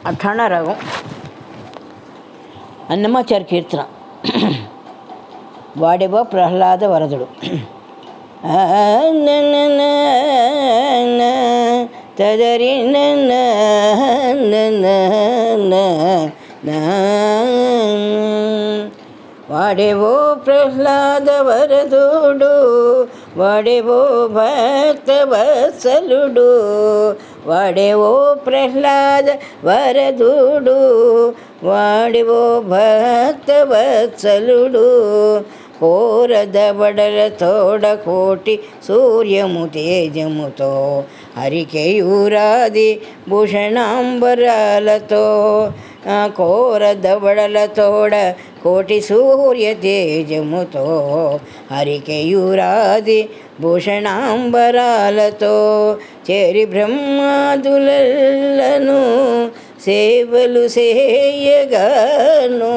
అఠాణ రాగం అన్నమాచార్య కీర్తన. వాడేవో ప్రహ్లాద వరదుడు. తదరి వాడేవో ప్రహ్లాద వరదుడు, వాడేవో భక్త వత్సలుడు, వాడేవో ప్రహ్లాద వరదుడు, వాడేవో భక్త వత్సలుడు. కోరదబడల తోడ కోటి సూర్యము తేజముతో, హరికేయూరాది భూషణాంబరాలతో. కోరదబడల తోడ కోటి సూర్య తేజముతో, హరికేయూరాది భూషణాంబరాలతో. చేరి బ్రహ్మాదులను సేవలు చేయగాను,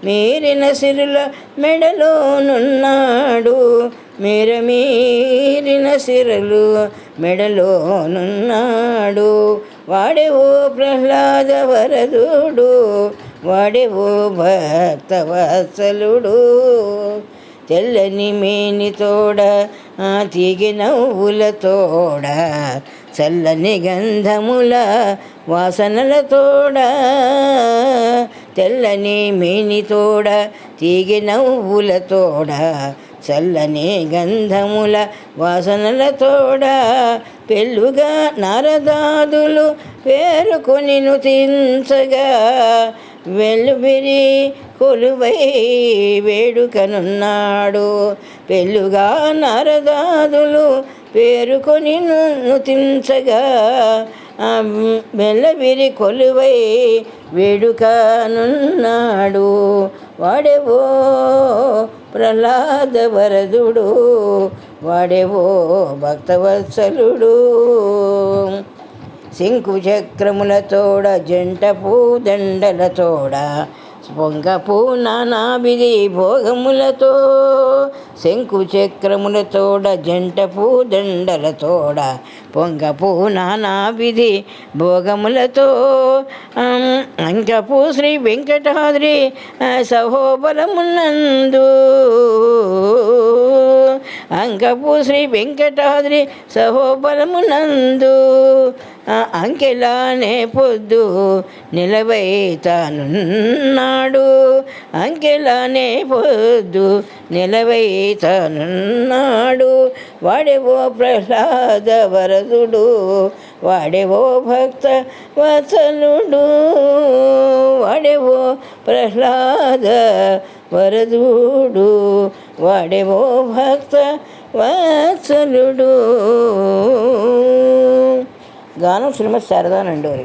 మీరిన సిరుల మెడలోనున్నాడు, మీరిన సిరులు మెడలోనున్నాడు. వాడేవో ప్రహ్లాద వరదుడు, వాడేవో భక్త వత్సలుడు. తెల్లని మేని తోడ తీగి నవ్వుల తోడ, చల్లని గంధముల వాసనల తోడ. తెల్లని మేని తోడ తీగి నవ్వుల తోడ, చల్లని గంధముల వాసనల తోడ. పెళ్ళుగా నారదాదులు పేరుకొని నుతించగా, వెల్లుబిరి కొలువై వేడుకనున్నాడు. పెళ్ళుగా నారదాదులు పేరుకొని నుతించగా, వెల్లవిరి కొలువై వేడుకనున్నాడు. వాడేవో ప్రహ్లాద వరదుడు, వాడేవో భక్తవత్సలుడు. శంకు చక్రములతోడ జంట పూదండలతోడ, పొంగపూ నానావిధి భోగములతో. శంకు చక్రములతోడ జంట పూదండలతోడ, పొంగపూ నానావిధి భోగములతో. అంకపు శ్రీ వెంకటాద్రి సహోబలమునందు, అంకపు శ్రీ వెంకటాద్రి సహోబలమునందు. అంకెలానే పొద్దు నిలవై తానున్నాడు, అంకెలానే పొద్దు నిలవై తానున్నాడు. వాడేవో ప్రహ్లాద వరదుడు, వాడేవో భక్త వత్సలుడు, వాడేవో ప్రహ్లాద వరదుడు, వాడేవో భక్త వత్సలుడు. గానం శ్రీమతి శారదా నండూరి.